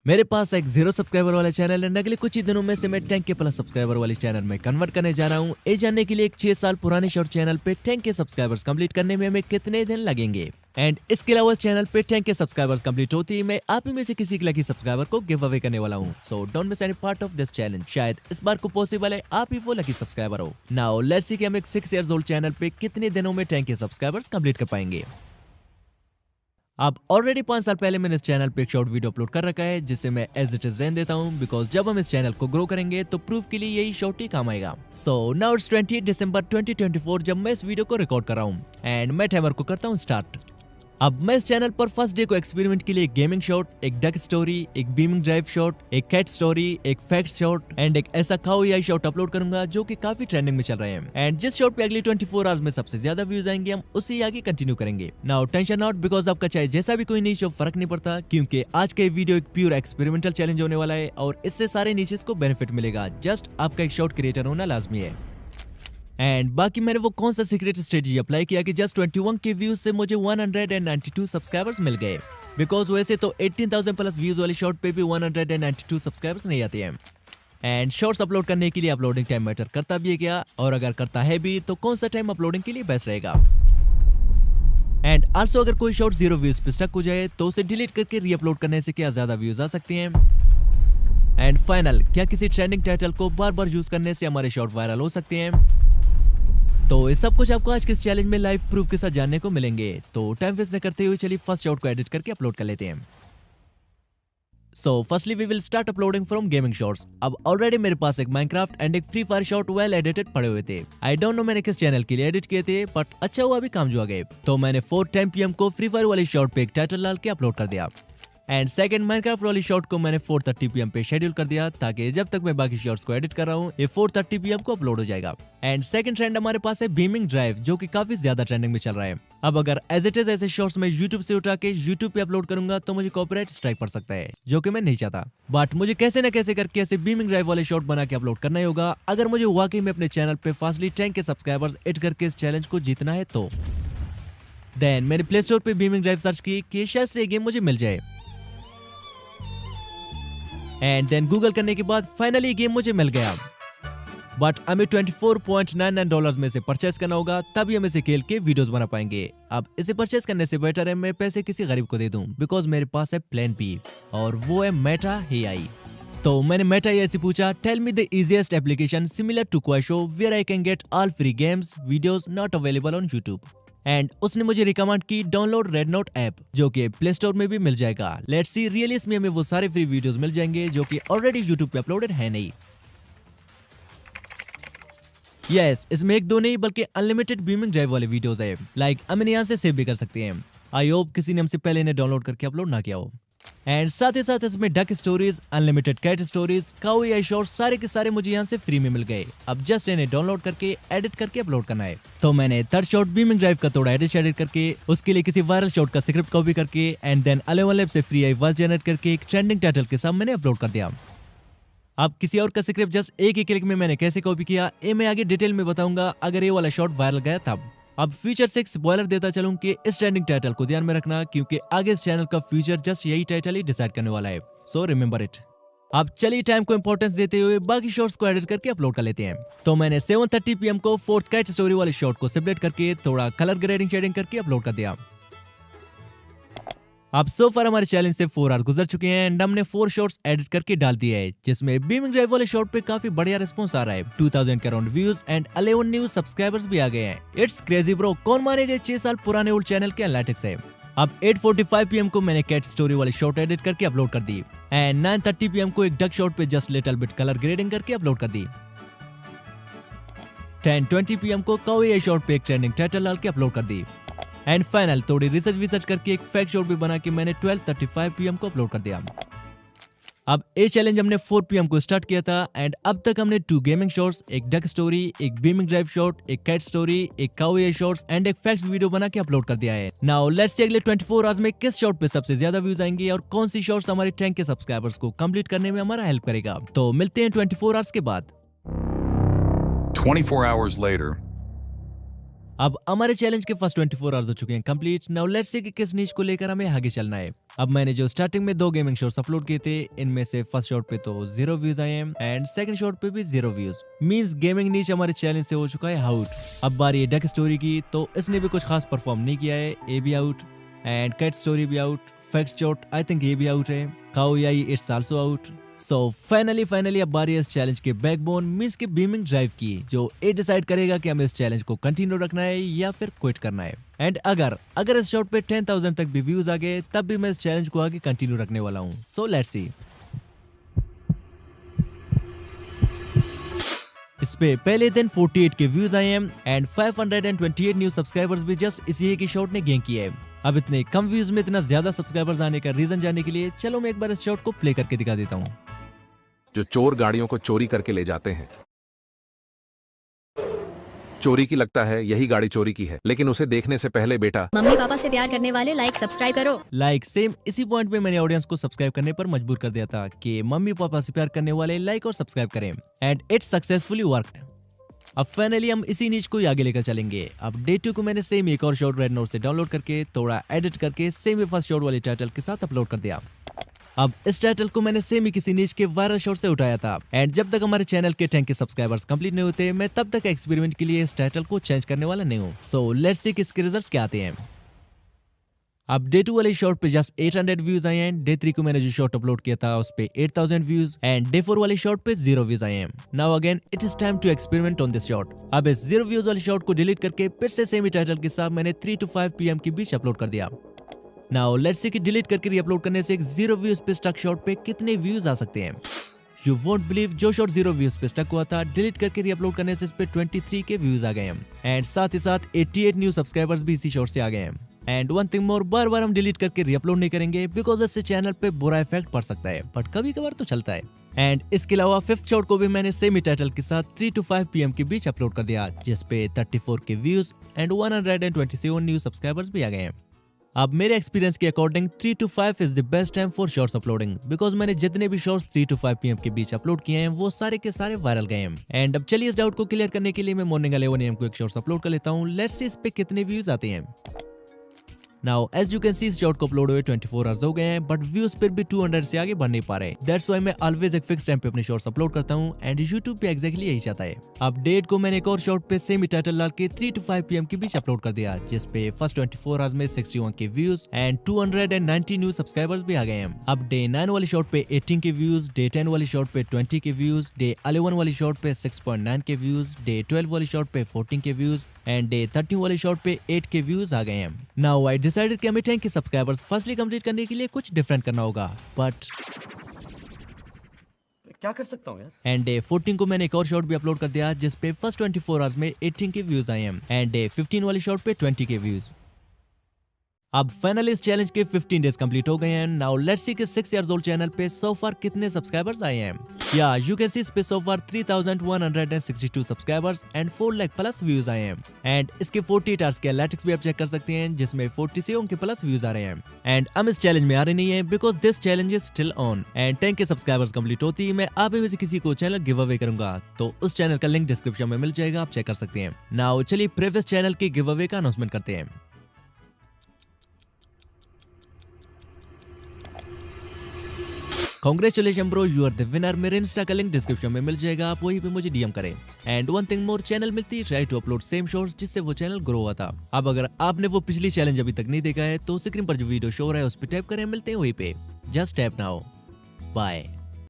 मेरे पास एक 0 सब्सक्राइबर वाला चैनल है। अगले कुछ ही दिनों में से मैं 10 के प्लस सब्सक्राइबर वाले चैनल में कन्वर्ट करने जा रहा हूँ। ये जानने के लिए एक 6 साल पुराने शॉर्ट चैनल पे 10 के सब्सक्राइबर्स कंप्लीट करने में हमें कितने दिन लगेंगे। एंड इसके अलावा चैनल पे 10 के सब्सक्राइबर्स कंप्लीट होती ही मैं आप ही में से किसी लकी सब्सक्राइबर को गिव अवे करने वाला हूँ। So don't miss any part of this challenge. शायद इस बार को पॉसिबल है आप ही वो लकी सब्सक्राइबर हो। नाउ लेट्स सी कि हम एक 6 इयर्स ओल्ड चैनल पे कितने दिनों में 10 के सब्सक्राइबर्स कंप्लीट कर पाएंगे। अब ऑलरेडी 5 साल पहले मैंने इस चैनल पे एक शॉर्ट वीडियो अपलोड कर रखा है जिसे मैं एज इट इज रहने देता हूँ, बिकॉज जब हम इस चैनल को ग्रो करेंगे तो प्रूफ के लिए यही शॉर्ट ही काम आएगा। सो नाउ इट्स 20 दिसंबर 2024 जब मैं इस वीडियो को रिकॉर्ड कर रहा हूँ एंड मैं टाइमर को करता हूँ स्टार्ट। अब मैं इस चैनल पर फर्स्ट डे को एक्सपेरिमेंट के लिए एक गेमिंग शॉट, एक डक स्टोरी, एक बीमिंग ड्राइव शॉट, एक कैट स्टोरी, एक फैक्ट शॉट एंड एक ऐसा खाओ या शॉट अपलोड करूंगा जो कि काफी ट्रेंडिंग में चल रहे हैं। एंड जिस शॉट पे अगली 24 आवर्स में सबसे ज्यादा व्यूज आएंगे हम उसी आगे कंटिन्यू करेंगे। नाउ टेंशन नॉट, बिकॉज आपका चाहे जैसा भी कोई नीच हो फर्क नहीं पड़ता, क्योंकि आज का वीडियो एक प्योर एक्सपेरिमेंटल चैलेंज होने वाला है और इससे सारे नीचेस को बेनिफिट मिलेगा। जस्ट आपका एक शॉट क्रिएटर होना लाजमी है। एंड बाकी मैंने वो कौन सा सीक्रेट स्ट्रेटजी अप्लाई किया कि जस्ट 21 के व्यूज से मुझे 192 सब्सक्राइबर्स मिल गए, बिकॉज वैसे तो 18,000 प्लस व्यूज वाली शॉर्ट पे भी 192 सब्सक्राइबर्स नहीं आते हैं। एंड शॉर्ट्स अपलोड करने के लिए अपलोडिंग टाइम मैटर करता भी है क्या, और अगर करता है भी तो कौन सा टाइम अपलोडिंग के लिए बेस्ट रहेगा। एंड आल्सो अगर कोई शॉर्ट 0 व्यूज पे स्टक हो जाए तो उसे डिलीट करके रीअपलोड करने से क्या ज्यादा व्यूज आ सकते हैं। एंड फाइनल, क्या किसी ट्रेंडिंग टाइटल को बार बार यूज करने से हमारे शॉर्ट वायरल हो सकते हैं। तो ये सब कुछ आपको आज के इस चैलेंज में लाइव प्रूफ के साथ जानने को मिलेंगे। तो टाइम वेस्ट न करते हुए चलिए फर्स्ट शॉट को एडिट करके अपलोड कर लेते हैं। So firstly we will start uploading from gaming shorts. अब ऑलरेडी मेरे पास एक माइनक्राफ्ट एंड एक Free Fire short well edited पड़े हुए थे। आई डोंट नो मैंने किस चैनल के लिए एडिट किए थे, बट अच्छा हुआ अभी काम जो आ गए। तो मैंने 4:10 PM को फ्री फायर वाली शॉट पे एक टाइटल डाल के अपलोड कर दिया। एंड सेकंड माइनक्राफ्ट वाली शॉट को मैंने 4:30 PM पे शेड्यूल कर दिया, ताकि जब तक मैं बाकी शॉट्स को एडिट कर रहा हूँ ये 4:30 PM को अपलोड हो जाएगा। एंड सेकंड ट्रेंड हमारे पास है बीमिंग ड्राइव, जो कि काफी ज्यादा ट्रेंडिंग में चल रहा है। अब अगर एज इट इज ऐसे शॉर्ट्स मैं यूट्यूब से उठा के यूट्यूब पे अपलोड करूंगा तो मुझे कॉपीराइट स्ट्राइक पड़ सकता है, जो कि मैं नहीं चाहता। बट मुझे कैसे न कैसे करके ऐसे बीमिंग ड्राइव वाले शॉर्ट बना के अपलोड करना ही होगा, अगर मुझे वाकई में अपने चैनल पे फास्टली 10 के सब्सक्राइबर्स एड करके इस चैलेंज को जीतना है। तो देन मैंने प्ले स्टोर पे बीमिंग ड्राइव सर्च की कि शायद से ये गेम मुझे मिल जाए। एंड देन गूगल करने के बाद फाइनली गेम मुझे मिल गया, बट हमें $24.99 में से परचेस करना होगा, तभी हम इसे खेल के वीडियोस बना पाएंगे। अब इसे परचेस करने से बेटर है मैं पैसे किसी गरीब को दे दूं, बिकॉज मेरे पास है प्लान बी और वो है मेटा AI। तो मैंने मेटा AI से पूछा, tell me the easiest application similar to क्वाशो where I can get all free games videos not available on YouTube. And उसने मुझे रिकमेंड की डाउनलोड रेड नोट ऐप, जो कि प्ले स्टोर में भी मिल जाएगा। लेट्स सी रियली इसमें हमें वो सारे फ्री वीडियोस मिल जाएंगे जो कि ऑलरेडी यूट्यूब पे अपलोडेड है नहीं। यस, इसमें एक दो नहीं बल्कि अनलिमिटेड बीमिंग ड्राइव वाले वीडियोस है। लाइक हम यहाँ से सेव भी कर सकते हैं। आई होप किसी ने हमसे पहले इन्हें डाउनलोड करके अपलोड ना किया हो। एंड साथ ही साथ इसमें duck stories, unlimited cat stories, cow AI shorts सारे के सारे मुझे यहाँ से फ्री में मिल गए। अब जस्ट इन्हें डाउनलोड करके एडिट करके अपलोड करना है। तो मैंने थर्ड शॉट बीमिंग ड्राइव का थोड़ा एडिट करके उसके लिए किसी वायरल शॉट का स्क्रिप्ट कॉपी करके एंड देन 11 लैब से फ्री आवाज जनरेट करके एक ट्रेंडिंग टाइटल के साथ मैंने अपलोड कर दिया। अब किसी और का स्क्रिप्ट जस्ट एक ही क्लिक में मैंने कैसे कॉपी किया ये मैं आगे डिटेल में बताऊंगा अगर ये वाला शॉट वायरल गया तब। अब फ्यूचर से एक स्पॉइलर देता चलूं कि इस ट्रेंडिंग टाइटल को ध्यान में रखना, क्योंकि आगे इस चैनल का फ्यूचर जस्ट यही टाइटल ही डिसाइड करने वाला है। So remember it. अब चलिए टाइम को इंपॉर्टेंस देते हुए बाकी शॉट्स को एडिट करके अपलोड कर लेते हैं। तो मैंने 7:30 PM को फोर्थ कैट स्टोरी वाले शॉट को सेपरेट करके थोड़ा कलर ग्रेडिंग शेडिंग करके अपलोड कर दिया। अब सो फार हमारे चैलेंज से 4 आवर गुजर चुके हैं एंड हमने 4 शॉट्स एडिट करके डाल दिए है, जिसमें बीमिंग ड्राइव वाले शॉट पे काफी बढ़िया रिस्पॉन्स आ रहा है। 2000 के around views and 11 new subscribers भी आ गए हैं। इट्स क्रेजी ब्रो, कौन मानेगा 6 साल पुराने ओल्ड चैनल के एनालिटिक्स है। अब 8:45 PM को मैंने कैट स्टोरी वाली शॉट एडिट करके अपलोड कर दी एंड 9:30 PM को एक डक शॉट पे just little bit colour grading करके अपलोड कर दी। 10:20 PM को काऊ AI शॉट पे एक ट्रेंडिंग टाइटल डाल के अपलोड कर दी। एंड फाइनल थोड़ी रिसर्च करके एक फैक्ट शॉट भी बना के मैंने 12:35 PM को अपलोड कर दिया। अब ये चैलेंज हमने 4 PM को स्टार्ट किया था एंड अब तक हमने 2 गेमिंग शॉट्स, एक डक स्टोरी, एक बीमिंग ड्राइव शॉट, एक कैट स्टोरी, एक काऊ AI शॉट्स एंड एक फैक्ट्स वीडियो बना के अपलोड कर दिया है। नाउ लेट्स सी अगले 24 आवर्स में किस शॉट पे सबसे ज्यादा व्यूज आएंगे और कौन सी शॉट्स हमारे 10 के सब्सक्राइबर्स को कंप्लीट करने में हमारा हेल्प करेगा। तो मिलते हैं 24 आवर्स के बाद। 24 hours later. अब हमारे चैलेंज के फर्स्ट 24 आवर्स हो चुके हैं कंप्लीट। नाउ लेट्स सी कि किस नीच को लेकर हमें आगे चलना है। अब मैंने जो स्टार्टिंग में 2 गेमिंग शॉट्स अपलोड किए थे, इनमें से फर्स्ट शॉट पे तो 0 व्यूज आए हैं एंड सेकंड शॉट पे भी 0 व्यूज। मींस गेमिंग नीच हमारे चैलेंज से हो चुका है आउट। अब बारी है डक स्टोरी की, तो इसने भी कुछ खास परफॉर्म नहीं किया है, ए भी आउट एंड कैट स्टोरी भी out. Fact shot I think ये भी आउट है। Cow AI it's also out. So finally अब बारी है इस चैलेंज के बैकबोन मींस के बीमिंग ड्राइव की, जो ये डिसाइड करेगा कि हमें इस चैलेंज को कंटिन्यू रखना है या फिर क्विट करना है। एंड अगर इस शॉट पे 10,000 तक भी व्यूज आ गए तब भी मैं इस चैलेंज को आगे कंटिन्यू रखने वाला हूँ। So let's see. इस पे पहले दिन 48 के व्यूज आए हैं एंड 528 न्यू सब्सक्राइबर्स भी जस्ट इसी एक ही शॉट ने गेन किए हैं। अब इतने कम व्यूज में इतना ज्यादा सब्सक्राइबर्स आने का रीजन जानने के लिए चलो मैं एक बार इस शॉट को प्ले करके दिखा देता हूँ। जो चोर गाड़ियों को चोरी करके ले जाते हैं, चोरी की लगता है यही गाड़ी चोरी की है, लेकिन उसे देखने से पहले बेटा मम्मी पापा से प्यार करने वाले लाइक सब्सक्राइब करो। लाइक सेम इसी पॉइंट पे मैंने ऑडियंस को सब्सक्राइब करने पर मजबूर कर दिया था कि मम्मी पापा से प्यार करने वाले लाइक और सब्सक्राइब करें एंड इट सक्सेसफुली वर्कड। अब फाइनली हम इसी नीच को आगे लेकर चलेंगे। अब डे 2 को मैंने सेम एक और शॉट रेड नोट से डाउनलोड करके थोड़ा एडिट करके सेम फर्स्ट शॉट वाले टाइटल के साथ अपलोड कर दिया। अब इस टाइटल को मैंने सेम ही किसी नीच के वायरल शॉट से उठाया था एंड जब तक हमारे चैनल के 10 के सब्सक्राइबर्स कंप्लीट नहीं होते मैं तब तक एक्सपेरिमेंट के लिए इस टाइटल को चेंज करने वाला नहीं हूँ। सो लेट्स सी किसके रिजल्ट्स क्या आते हैं। अब डे 2 वाले शॉट पे जस्ट 800 व्यूज आए हैं। डे 3 को मैंने जो शॉट अपलोड किया था उस पे 8000 व्यूज एंड डे 4 वाले शॉट पे 0 व्यूज आए हैं। Now again it is time to experiment on this short. अब इस 0 व्यूज वाले शॉट को डिलीट करके फिर से सेम ही टाइटल के साथ मैंने 3 to 5 PM के बीच अपलोड कर दिया। नाउ लेट्स सी कि डिलीट करके रीअपलोड करने से एक 0 व्यूज पे स्टक शॉट पे कितने व्यूज आ सकते हैं। यू वोंट बिलीव, जो शॉट 0 व्यूज पे स्टक हुआ था डिलीट करके रीअपलोड करने से इस पे 23 के व्यूज आ गए हैं एंड साथ ही साथ 88 न्यू सब्सक्राइबर्स भी इसी शॉट से आ गए हैं। एंड वन थिंग मोर, बार बार हम डिलीट करके रीअपलोड नहीं करेंगे बिकॉज इससे चैनल पे बुरा इफेक्ट पड़ सकता है, बट कभी कभार तो चलता है। एंड इसके अलावा 5th शॉट को भी मैंने सेम ही टाइटल के साथ 3 to 5 PM के बीच अपलोड कर दिया, जिसपे 34 के व्यूज एंड 127 न्यू सब्सक्राइबर्स भी आ गए हैं। अब मेरे एक्सपीरियंस के according 3 to 5 is the best time for shorts uploading because मैंने जितने भी शॉर्ट्स 3 to 5 PM के बीच अपलोड किए हैं वो सारे के सारे वायरल गए हैं। एंड अब चलिए इस डाउट को क्लियर करने के लिए मैं मॉर्निंग 11 AM को एक शॉर्ट्स अपलोड कर लेता हूँ। लेट्स सी इस पे कितने व्यूज आते हैं। Now as you can see इस शॉट को अपलोड हुए 24 आवर्स हो गए हैं बट व्यूज फिर भी 200 से आगे बढ़ नहीं पा रहे। दैट्स व्हाई मैं ऑलवेज एक फिक्स टाइम पे अपने शॉट्स अपलोड करता हूं एंड YouTube पे एग्जैक्टली यही चाहता है। अब डेट को मैंने एक और शॉट पे सेम ही टाइटल डाल के 3 to 5 PM के बीच अपलोड कर दिया, जिस पे फर्स्ट 24 आवर्स में 61 के व्यूज एंड 290 न्यू सब्सक्राइबर्स भी आ गए हैं। अब डे 9 वाली शॉट पे 18 के व्यूज, डे 10 वाली शॉट पे 20 के व्यूज, डे 11 वाली शॉट पे 6.9 के व्यूज, डे 12 वाली शॉट पे 14 के व्यूज एंड डे 13 वाले शॉट पे 8 के व्यूज आ गए हैं। नाउ आई डिसाइडेड कि हमें 10 के सब्सक्राइबर्स फर्स्टली कंप्लीट करने के लिए कुछ डिफरेंट करना होगा, बट क्या कर सकता हूँ यार। एंड डे 14 को मैंने एक और शॉट भी अपलोड कर दिया जिस पे फर्स्ट 24 आवर्स में 18 के व्यूज आए हैं एंड डे 15 वाले शॉट पे 20 के व्यूज। अब फाइनली इस चैलेंज के 15 डेज कंप्लीट हो गए हैं। नाउ लेट्स सी कि 6 इयर्स ओल्ड चैनल पे सो फार कितने सब्सक्राइबर्स आए हैं। या यू कैन सी इस पे सो फार 3162 subscribers and 4 lakh plus views आए हैं एंड इसके 48 आवर्स के एनालिटिक्स भी आप चेक कर सकते हैं जिसमें 47 के प्लस व्यूज आ रहे हैं। एंड हम इस चैलेंज में आ रहे नहीं है because this challenge is still on and 10 के सब्सक्राइबर्स कंप्लीट होती है मैं आप में से किसी को चैनल गिव अवे करूंगा, तो उस चैनल का लिंक डिस्क्रिप्शन में मिल जाएगा, आप चेक कर सकते हैं। नाउ चलिए प्रीवियस चैनल के गिव अवे का अनाउंसमेंट करते हैं। Congratulation bro, you are the winner. मेरे इंस्टा का लिंक डिस्क्रिप्शन में मिल जाएगा, आप वहीं पे मुझे डीएम करें। And one thing more, channel मिलती है try to upload same shorts जिससे वो चैनल ग्रो हुआ था। अब अगर आपने वो पिछली चैलेंज अभी तक नहीं देखा है तो स्क्रीन पर जो वीडियो शो हो रहा है उस पर टैप करें, मिलते हैं वहीं पे। Just tap now, bye.